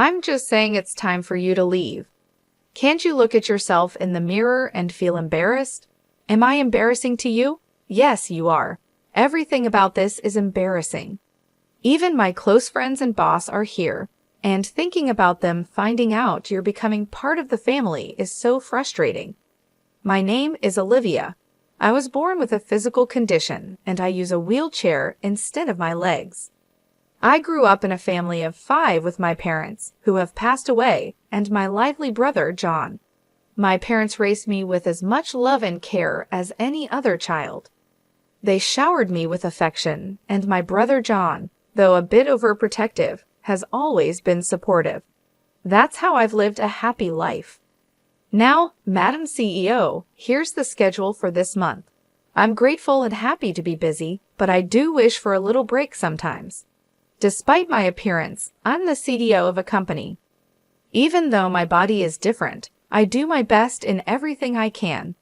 I'm just saying it's time for you to leave. Can't you look at yourself in the mirror and feel embarrassed? Am I embarrassing to you? Yes, you are. Everything about this is embarrassing. Even my close friends and boss are here, and thinking about them finding out you're becoming part of the family is so frustrating. My name is Olivia. I was born with a physical condition, and I use a wheelchair instead of my legs. I grew up in a family of 5 with my parents, who have passed away, and my lively brother, John. My parents raised me with as much love and care as any other child. They showered me with affection, and my brother John, though a bit overprotective, has always been supportive. That's how I've lived a happy life. Now, Madam CEO, here's the schedule for this month. I'm grateful and happy to be busy, but I do wish for a little break sometimes. Despite my appearance, I'm the CDO of a company. Even though my body is different, I do my best in everything I can.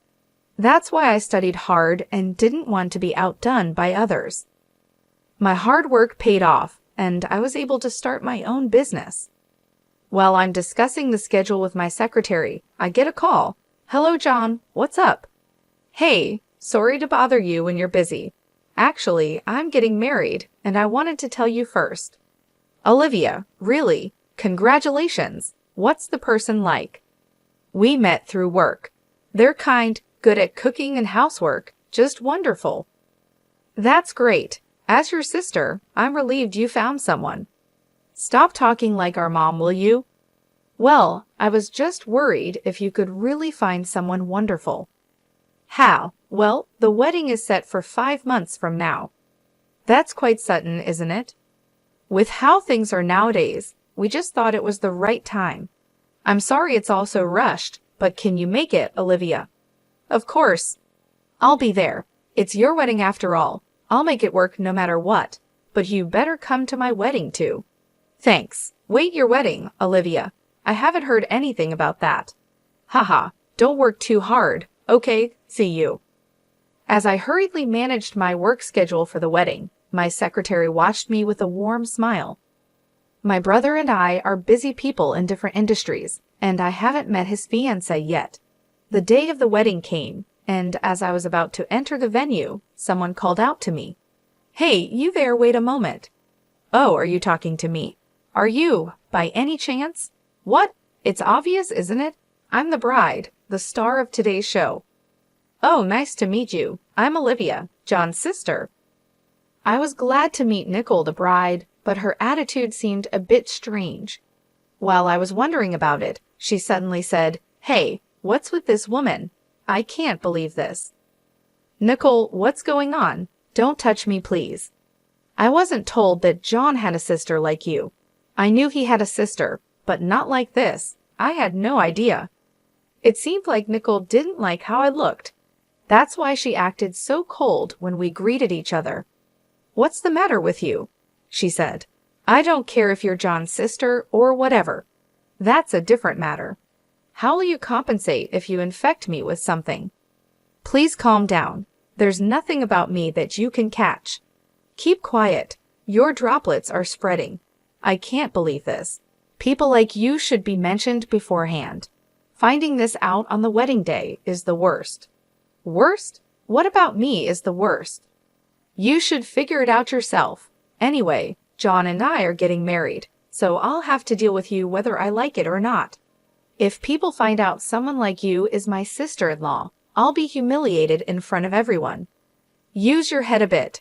That's why I studied hard and didn't want to be outdone by others. My hard work paid off, and I was able to start my own business. While I'm discussing the schedule with my secretary, I get a call. Hello, John. What's up? Hey, sorry to bother you when you're busy. Actually, I'm getting married, and I wanted to tell you first. Olivia, really? Congratulations. What's the person like? We met through work. They're kind, good at cooking and housework, just wonderful. That's great. As your sister, I'm relieved you found someone. Stop talking like our mom, will you? Well, I was just worried if you could really find someone wonderful. How? Well, the wedding is set for 5 months from now. That's quite sudden, isn't it? With how things are nowadays, we just thought it was the right time. I'm sorry it's all so rushed, but can you make it, Olivia? Of course. I'll be there. It's your wedding after all. I'll make it work no matter what. But you better come to my wedding too. Thanks. Wait, your wedding, Olivia. I haven't heard anything about that. Haha, don't work too hard. Okay, see you. As I hurriedly managed my work schedule for the wedding, my secretary watched me with a warm smile. My brother and I are busy people in different industries, and I haven't met his fiancée yet. The day of the wedding came, and as I was about to enter the venue, someone called out to me. Hey, you there, wait a moment. Oh, are you talking to me? Are you, by any chance? What? It's obvious, isn't it? I'm the bride, the star of today's show. Oh, nice to meet you. I'm Olivia, John's sister. I was glad to meet Nicole, the bride, but her attitude seemed a bit strange. While I was wondering about it, she suddenly said, Hey, what's with this woman? I can't believe this. Nicole, what's going on? Don't touch me, please. I wasn't told that John had a sister like you. I knew he had a sister, but not like this. I had no idea. It seemed like Nicole didn't like how I looked. That's why she acted so cold when we greeted each other. What's the matter with you? She said. I don't care if you're John's sister or whatever. That's a different matter. How will you compensate if you infect me with something? Please calm down. There's nothing about me that you can catch. Keep quiet. Your droplets are spreading. I can't believe this. People like you should be mentioned beforehand. Finding this out on the wedding day is the worst. Worst? What about me is the worst? You should figure it out yourself. Anyway, John and I are getting married, so I'll have to deal with you whether I like it or not. If people find out someone like you is my sister-in-law, I'll be humiliated in front of everyone. Use your head a bit.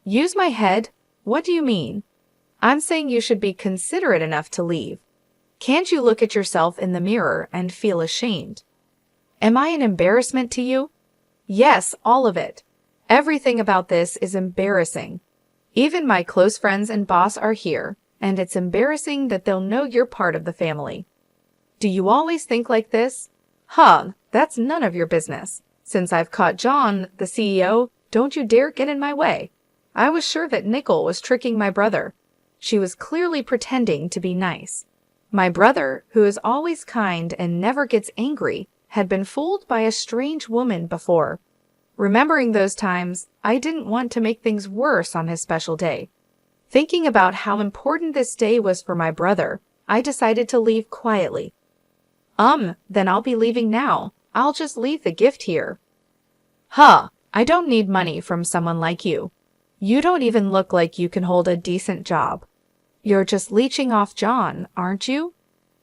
Use my head? What do you mean? I'm saying you should be considerate enough to leave. Can't you look at yourself in the mirror and feel ashamed? Am I an embarrassment to you? Yes, all of it. Everything about this is embarrassing. Even my close friends and boss are here, and it's embarrassing that they'll know you're part of the family. Do you always think like this? That's none of your business. Since I've caught John, the CEO, don't you dare get in my way. I was sure that Nicole was tricking my brother. She was clearly pretending to be nice. My brother, who is always kind and never gets angry, had been fooled by a strange woman before. Remembering those times, I didn't want to make things worse on his special day. Thinking about how important this day was for my brother, I decided to leave quietly. Then I'll be leaving now. I'll just leave the gift here. Huh, I don't need money from someone like you. You don't even look like you can hold a decent job. You're just leeching off John, aren't you?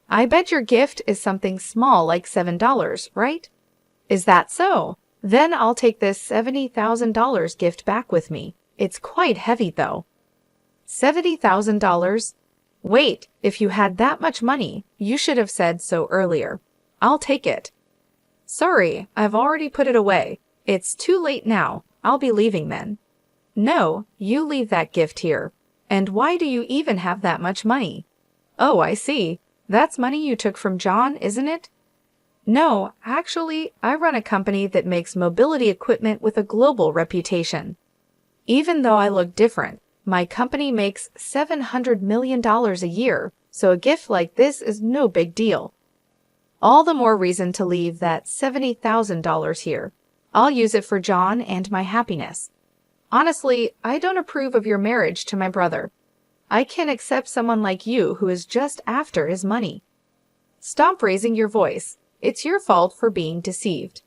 I bet your gift is something small like $7, right? Is that so? Then I'll take this $70,000 gift back with me. It's quite heavy though. $70,000? Wait, if you had that much money, you should have said so earlier. I'll take it. Sorry, I've already put it away. It's too late now. I'll be leaving then. No, you leave that gift here. And why do you even have that much money? Oh, I see. That's money you took from John, isn't it? No, actually, I run a company that makes mobility equipment with a global reputation. Even though I look different, my company makes $700 million a year, so a gift like this is no big deal. All the more reason to leave that $70,000 here. I'll use it for John and my happiness. Honestly, I don't approve of your marriage to my brother. I can't accept someone like you who is just after his money. Stop raising your voice. It's your fault for being deceived.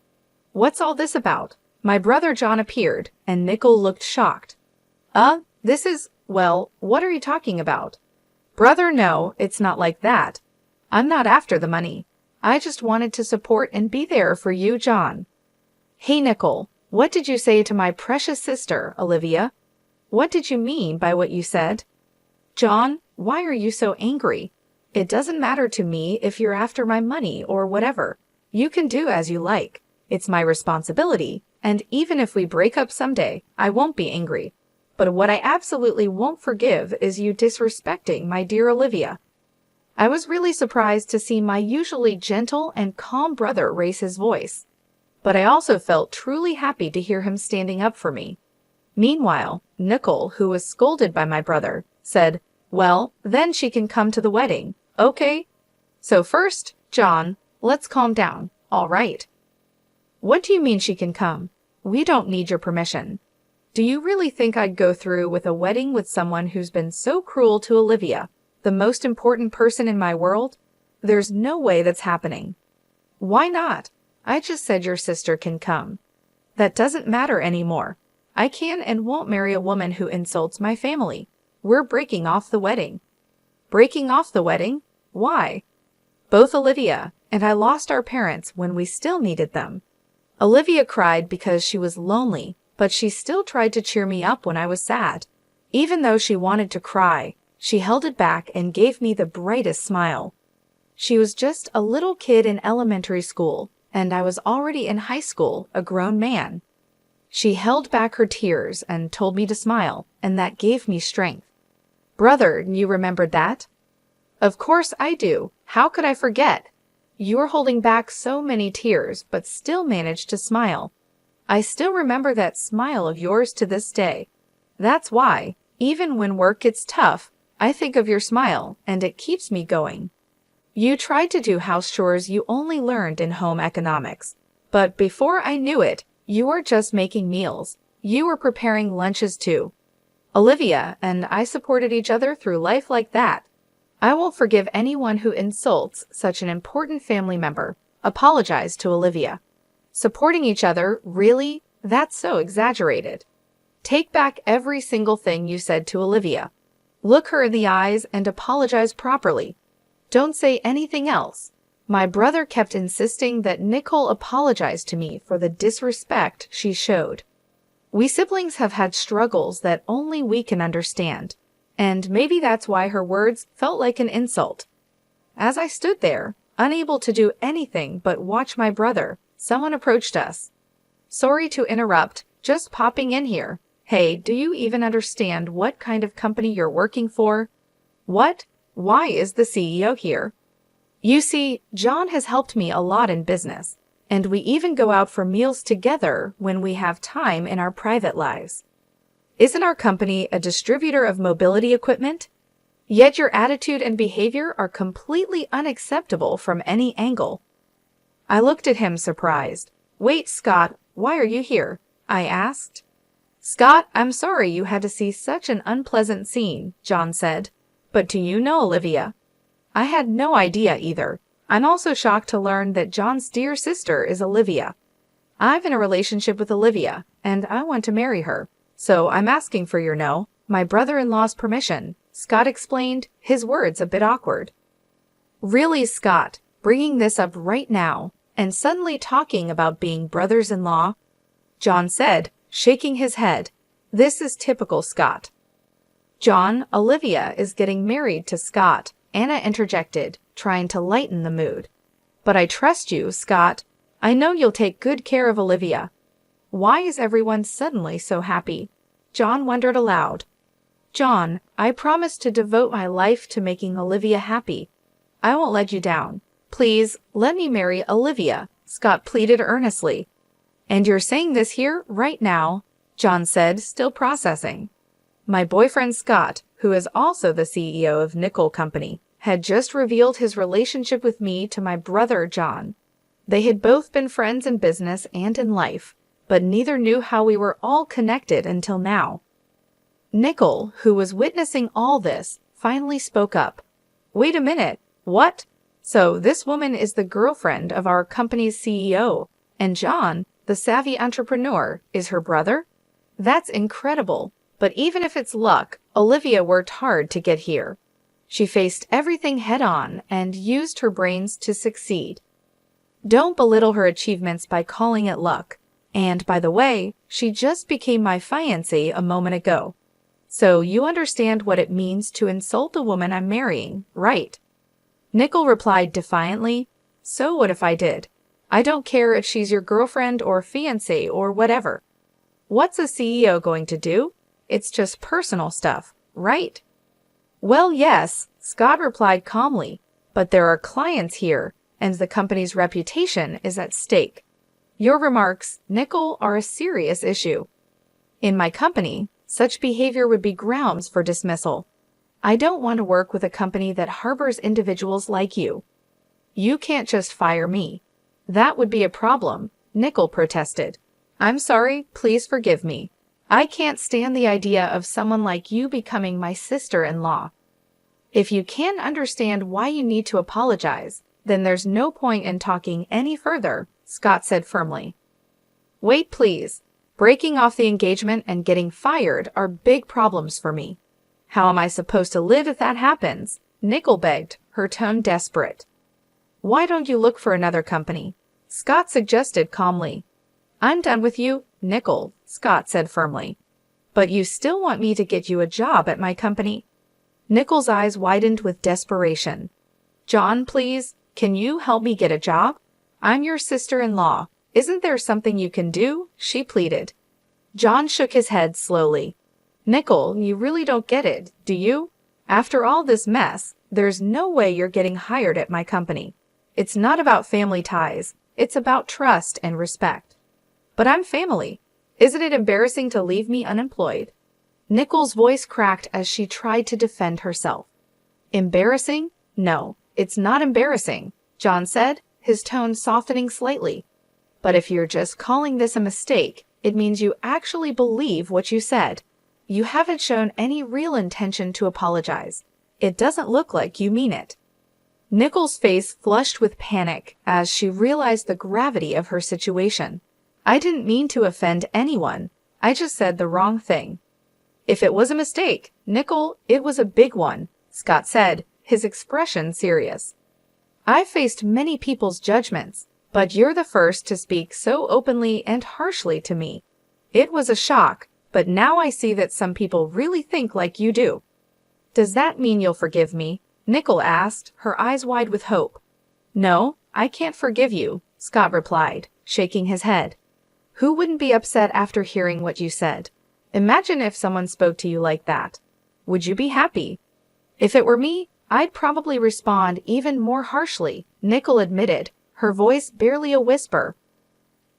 What's all this about? My brother John appeared, and Nickel looked shocked. What are you talking about? Brother, no, it's not like that. I'm not after the money. I just wanted to support and be there for you, John. Hey, Nickel, what did you say to my precious sister, Olivia? What did you mean by what you said? John, why are you so angry? It doesn't matter to me if you're after my money or whatever. You can do as you like. It's my responsibility, and even if we break up someday, I won't be angry. But what I absolutely won't forgive is you disrespecting my dear Olivia. I was really surprised to see my usually gentle and calm brother raise his voice. But I also felt truly happy to hear him standing up for me. Meanwhile, Nickel, who was scolded by my brother, said, "Well, then she can come to the wedding, okay? So first, John, let's calm down, all right? What do you mean she can come? We don't need your permission. Do you really think I'd go through with a wedding with someone who's been so cruel to Olivia, the most important person in my world? There's no way that's happening." Why not? I just said your sister can come. That doesn't matter anymore. I can and won't marry a woman who insults my family. We're breaking off the wedding. Breaking off the wedding? Why? Both Olivia and I lost our parents when we still needed them. Olivia cried because she was lonely, but she still tried to cheer me up when I was sad. Even though she wanted to cry, she held it back and gave me the brightest smile. She was just a little kid in elementary school, and I was already in high school, a grown man. She held back her tears and told me to smile, and that gave me strength. Brother, you remembered that? Of course I do. How could I forget? You were holding back so many tears, but still managed to smile. I still remember that smile of yours to this day. That's why, even when work gets tough, I think of your smile, and it keeps me going. You tried to do house chores you only learned in home economics. But before I knew it, you were just making meals. You were preparing lunches too. Olivia and I supported each other through life like that. I won't forgive anyone who insults such an important family member. Apologize to Olivia. Supporting each other, really? That's so exaggerated. Take back every single thing you said to Olivia. Look her in the eyes and apologize properly. Don't say anything else. My brother kept insisting that Nicole apologize to me for the disrespect she showed. We siblings have had struggles that only we can understand, and maybe that's why her words felt like an insult. As I stood there, unable to do anything but watch my brother, someone approached us. Sorry to interrupt, just popping in here. Hey, do you even understand what kind of company you're working for? What? Why is the CEO here? You see, John has helped me a lot in business, and we even go out for meals together when we have time in our private lives. Isn't our company a distributor of mobility equipment? Yet your attitude and behavior are completely unacceptable from any angle. I looked at him surprised. Wait, Scott, why are you here? I asked. Scott, I'm sorry you had to see such an unpleasant scene, John said. But do you know Olivia? I had no idea either. I'm also shocked to learn that John's dear sister is Olivia. I'm in a relationship with Olivia, and I want to marry her. So I'm asking for your my brother-in-law's permission, Scott explained, his words a bit awkward. Really, Scott, bringing this up right now, and suddenly talking about being brothers-in-law? John said, shaking his head. This is typical Scott. John, Olivia is getting married to Scott, Anna interjected, trying to lighten the mood. But I trust you, Scott. I know you'll take good care of Olivia. Why is everyone suddenly so happy? John wondered aloud. John, I promise to devote my life to making Olivia happy. I won't let you down. Please, let me marry Olivia, Scott pleaded earnestly. And you're saying this here, right now? John said, still processing. My boyfriend Scott, who is also the CEO of Nickel Company, had just revealed his relationship with me to my brother John. They had both been friends in business and in life, but neither knew how we were all connected until now. Nickel, who was witnessing all this, finally spoke up. Wait a minute, what? So this woman is the girlfriend of our company's CEO, and John, the savvy entrepreneur, is her brother? That's incredible. But even if it's luck, Olivia worked hard to get here. She faced everything head-on and used her brains to succeed. Don't belittle her achievements by calling it luck. And by the way, she just became my fiancée a moment ago. So you understand what it means to insult a woman I'm marrying, right? Nickel replied defiantly, So what if I did? I don't care if she's your girlfriend or fiancée or whatever. What's a CEO going to do? It's just personal stuff, right? Well, yes, Scott replied calmly, but there are clients here, and the company's reputation is at stake. Your remarks, Nickel, are a serious issue. In my company, such behavior would be grounds for dismissal. I don't want to work with a company that harbors individuals like you. You can't just fire me. That would be a problem, Nickel protested. I'm sorry, please forgive me. I can't stand the idea of someone like you becoming my sister-in-law. If you can't understand why you need to apologize, then there's no point in talking any further, Scott said firmly. Wait, please. Breaking off the engagement and getting fired are big problems for me. How am I supposed to live if that happens? Nickel begged, her tone desperate. Why don't you look for another company? Scott suggested calmly. I'm done with you, Nickel, Scott said firmly. But you still want me to get you a job at my company? Nickel's eyes widened with desperation. John, please, can you help me get a job? I'm your sister-in-law. Isn't there something you can do? She pleaded. John shook his head slowly. Nickel, you really don't get it, do you? After all this mess, there's no way you're getting hired at my company. It's not about family ties. It's about trust and respect. But I'm family. Isn't it embarrassing to leave me unemployed? Nickel's voice cracked as she tried to defend herself. Embarrassing? No, it's not embarrassing, John said, his tone softening slightly. But if you're just calling this a mistake, it means you actually believe what you said. You haven't shown any real intention to apologize. It doesn't look like you mean it. Nickel's face flushed with panic as she realized the gravity of her situation. I didn't mean to offend anyone. I just said the wrong thing. If it was a mistake, Nickel, it was a big one, Scott said, his expression serious. I've faced many people's judgments, but you're the first to speak so openly and harshly to me. It was a shock, but now I see that some people really think like you do. Does that mean you'll forgive me? Nickel asked, her eyes wide with hope. No, I can't forgive you, Scott replied, shaking his head. Who wouldn't be upset after hearing what you said? Imagine if someone spoke to you like that. Would you be happy? If it were me, I'd probably respond even more harshly, Nickel admitted, her voice barely a whisper.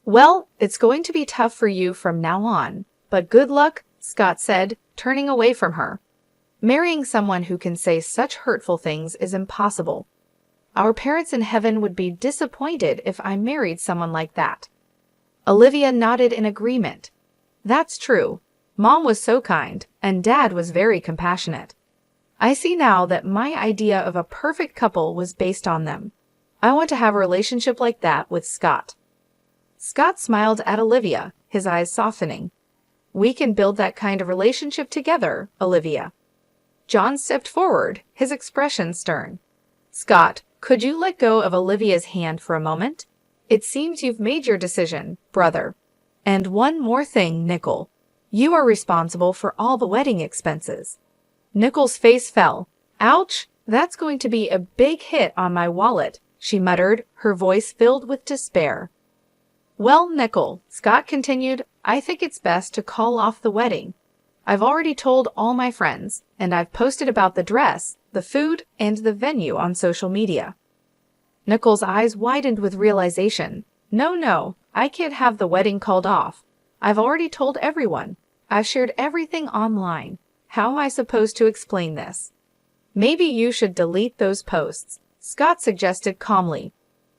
Well, it's going to be tough for you from now on, but good luck, Scott said, turning away from her. Marrying someone who can say such hurtful things is impossible. Our parents in heaven would be disappointed if I married someone like that. Olivia nodded in agreement. That's true. Mom was so kind, and Dad was very compassionate. I see now that my idea of a perfect couple was based on them. I want to have a relationship like that with Scott." Scott smiled at Olivia, his eyes softening. "We can build that kind of relationship together, Olivia." John stepped forward, his expression stern. "Scott, could you let go of Olivia's hand for a moment? It seems you've made your decision, brother. And one more thing, Nickel. You are responsible for all the wedding expenses." Nickel's face fell. "Ouch, that's going to be a big hit on my wallet," she muttered, her voice filled with despair. "Well, Nickel," Scott continued, "I think it's best to call off the wedding. I've already told all my friends, and I've posted about the dress, the food, and the venue on social media." Nickel's eyes widened with realization. No, I can't have the wedding called off. I've already told everyone. I've shared everything online. How am I supposed to explain this?" "Maybe you should delete those posts," Scott suggested calmly.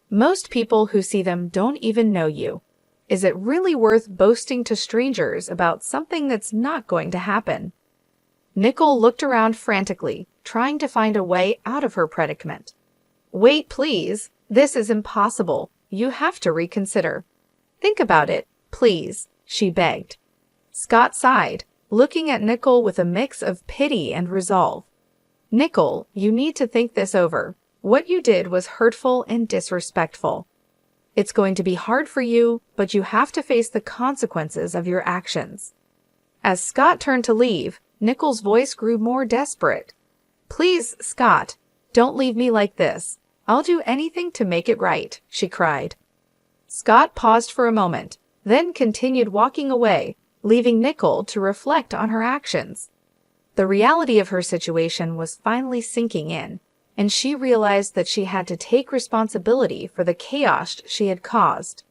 "Most people who see them don't even know you. Is it really worth boasting to strangers about something that's not going to happen?" Nickel looked around frantically, trying to find a way out of her predicament. "Wait, please. This is impossible. You have to reconsider. Think about it, please," she begged. Scott sighed, looking at Nickel with a mix of pity and resolve. "Nickel, you need to think this over. What you did was hurtful and disrespectful. It's going to be hard for you, but you have to face the consequences of your actions." As Scott turned to leave, Nickel's voice grew more desperate. "Please, Scott, don't leave me like this. I'll do anything to make it right," she cried. Scott paused for a moment, then continued walking away, leaving Nickel to reflect on her actions. The reality of her situation was finally sinking in, and she realized that she had to take responsibility for the chaos she had caused.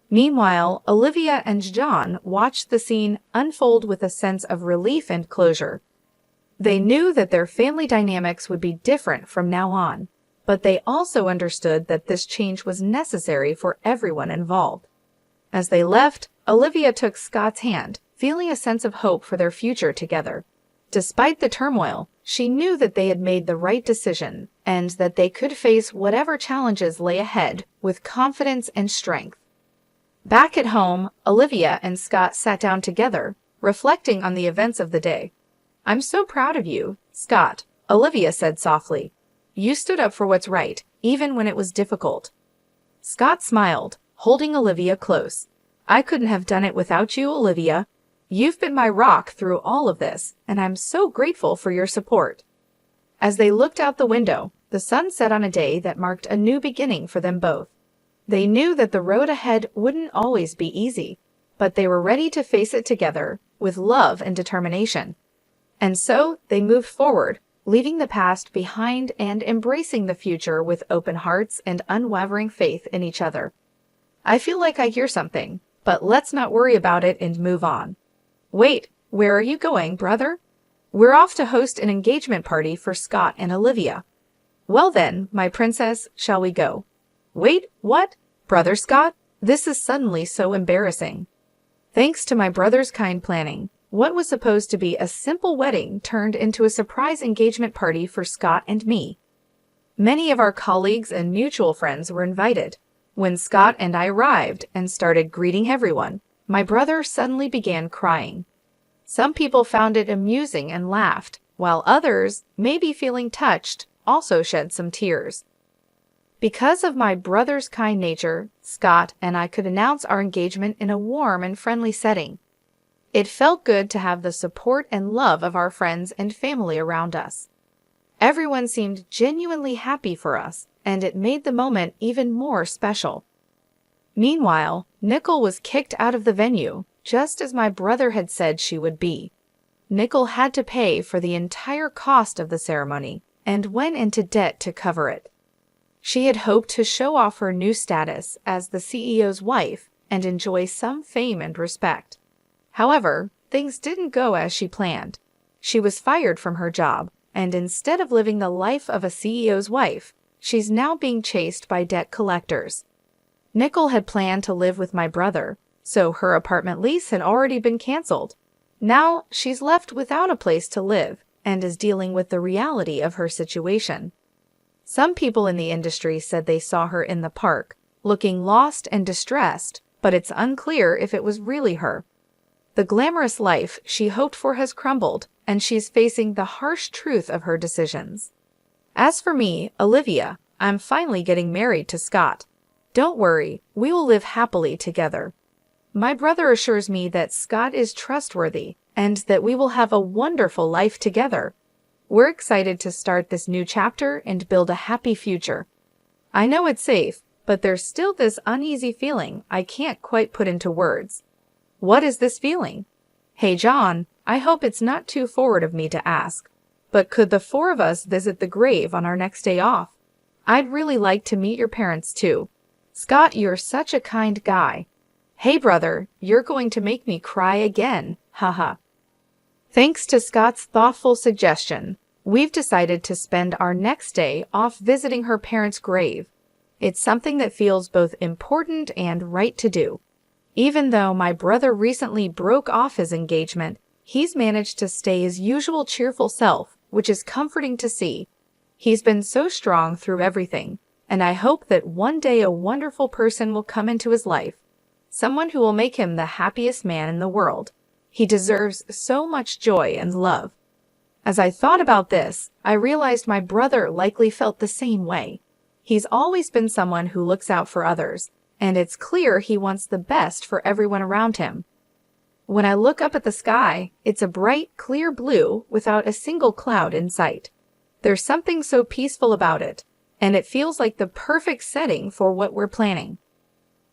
Meanwhile, Olivia and John watched the scene unfold with a sense of relief and closure. They knew that their family dynamics would be different from now on, but they also understood that this change was necessary for everyone involved. As they left, Olivia took Scott's hand, feeling a sense of hope for their future together. Despite the turmoil, she knew that they had made the right decision and that they could face whatever challenges lay ahead with confidence and strength. Back at home, Olivia and Scott sat down together, reflecting on the events of the day. "I'm so proud of you, Scott," Olivia said softly. "You stood up for what's right, even when it was difficult." Scott smiled, holding Olivia close. "I couldn't have done it without you, Olivia. You've been my rock through all of this, and I'm so grateful for your support." As they looked out the window, the sun set on a day that marked a new beginning for them both. They knew that the road ahead wouldn't always be easy, but they were ready to face it together with love and determination. And so they moved forward, leaving the past behind and embracing the future with open hearts and unwavering faith in each other. "I feel like I hear something, but let's not worry about it and move on." "Wait, where are you going, brother?" "We're off to host an engagement party for Scott and Olivia." "Well then, my princess, shall we go?" "Wait, what? Brother Scott? This is suddenly so embarrassing." Thanks to my brother's kind planning, what was supposed to be a simple wedding turned into a surprise engagement party for Scott and me. Many of our colleagues and mutual friends were invited. When Scott and I arrived and started greeting everyone, my brother suddenly began crying. Some people found it amusing and laughed, while others, maybe feeling touched, also shed some tears. Because of my brother's kind nature, Scott and I could announce our engagement in a warm and friendly setting. It felt good to have the support and love of our friends and family around us. Everyone seemed genuinely happy for us, and it made the moment even more special. Meanwhile, Nickel was kicked out of the venue, just as my brother had said she would be. Nickel had to pay for the entire cost of the ceremony and went into debt to cover it. She had hoped to show off her new status as the CEO's wife and enjoy some fame and respect. However, things didn't go as she planned. She was fired from her job, and instead of living the life of a CEO's wife, she's now being chased by debt collectors. Nickel had planned to live with my brother, so her apartment lease had already been canceled. Now she's left without a place to live, and is dealing with the reality of her situation. Some people in the industry said they saw her in the park, looking lost and distressed, but it's unclear if it was really her. The glamorous life she hoped for has crumbled, and she's facing the harsh truth of her decisions. As for me, Olivia, I'm finally getting married to Scott. Don't worry, we will live happily together. My brother assures me that Scott is trustworthy and that we will have a wonderful life together. We're excited to start this new chapter and build a happy future. I know it's safe, but there's still this uneasy feeling I can't quite put into words. What is this feeling? Hey John, I hope it's not too forward of me to ask, but could the four of us visit the grave on our next day off? I'd really like to meet your parents too. Scott, you're such a kind guy. Hey brother, you're going to make me cry again, haha. Thanks to Scott's thoughtful suggestion, we've decided to spend our next day off visiting her parents' grave. It's something that feels both important and right to do. Even though my brother recently broke off his engagement, he's managed to stay his usual cheerful self, which is comforting to see. He's been so strong through everything, and I hope that one day a wonderful person will come into his life. Someone who will make him the happiest man in the world. He deserves so much joy and love. As I thought about this, I realized my brother likely felt the same way. He's always been someone who looks out for others, and it's clear he wants the best for everyone around him. When I look up at the sky, it's a bright, clear blue without a single cloud in sight. There's something so peaceful about it, and it feels like the perfect setting for what we're planning.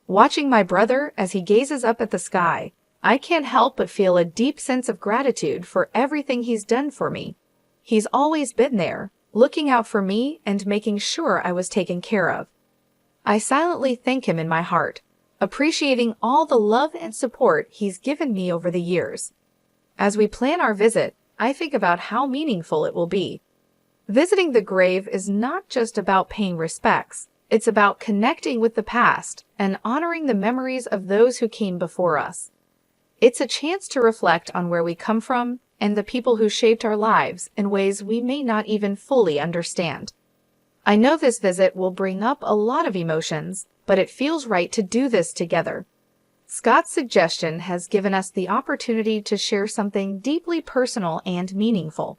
Watching my brother as he gazes up at the sky, I can't help but feel a deep sense of gratitude for everything he's done for me. He's always been there, looking out for me and making sure I was taken care of. I silently thank him in my heart, appreciating all the love and support he's given me over the years. As we plan our visit, I think about how meaningful it will be. Visiting the grave is not just about paying respects, it's about connecting with the past and honoring the memories of those who came before us. It's a chance to reflect on where we come from and the people who shaped our lives in ways we may not even fully understand. I know this visit will bring up a lot of emotions, but it feels right to do this together. Scott's suggestion has given us the opportunity to share something deeply personal and meaningful.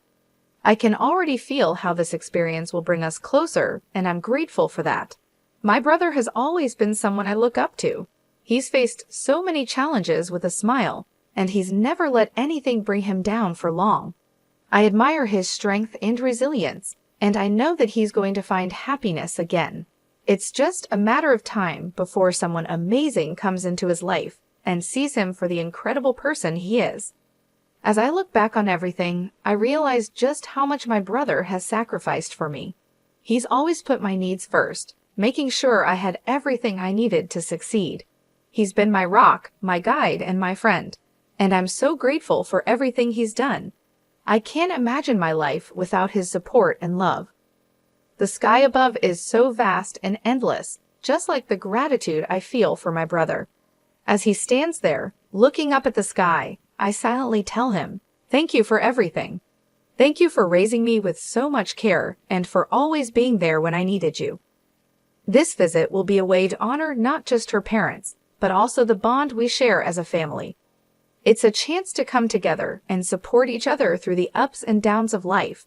I can already feel how this experience will bring us closer, and I'm grateful for that. My brother has always been someone I look up to. He's faced so many challenges with a smile, and he's never let anything bring him down for long. I admire his strength and resilience, and I know that he's going to find happiness again. It's just a matter of time before someone amazing comes into his life and sees him for the incredible person he is. As I look back on everything, I realize just how much my brother has sacrificed for me. He's always put my needs first, making sure I had everything I needed to succeed. He's been my rock, my guide, and my friend, and I'm so grateful for everything he's done. I can't imagine my life without his support and love. The sky above is so vast and endless, just like the gratitude I feel for my brother. As he stands there, looking up at the sky, I silently tell him, "Thank you for everything. Thank you for raising me with so much care and for always being there when I needed you." This visit will be a way to honor not just her parents, but also the bond we share as a family. It's a chance to come together and support each other through the ups and downs of life.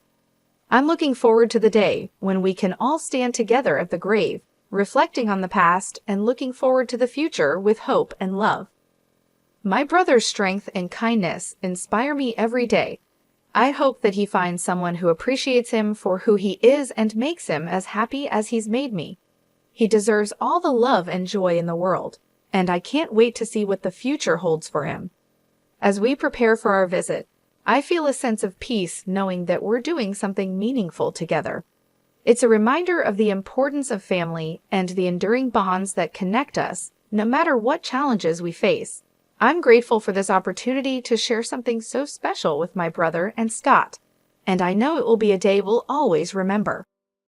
I'm looking forward to the day when we can all stand together at the grave, reflecting on the past and looking forward to the future with hope and love. My brother's strength and kindness inspire me every day. I hope that he finds someone who appreciates him for who he is and makes him as happy as he's made me. He deserves all the love and joy in the world, and I can't wait to see what the future holds for him. As we prepare for our visit, I feel a sense of peace knowing that we're doing something meaningful together. It's a reminder of the importance of family and the enduring bonds that connect us, no matter what challenges we face. I'm grateful for this opportunity to share something so special with my brother and Scott, and I know it will be a day we'll always remember.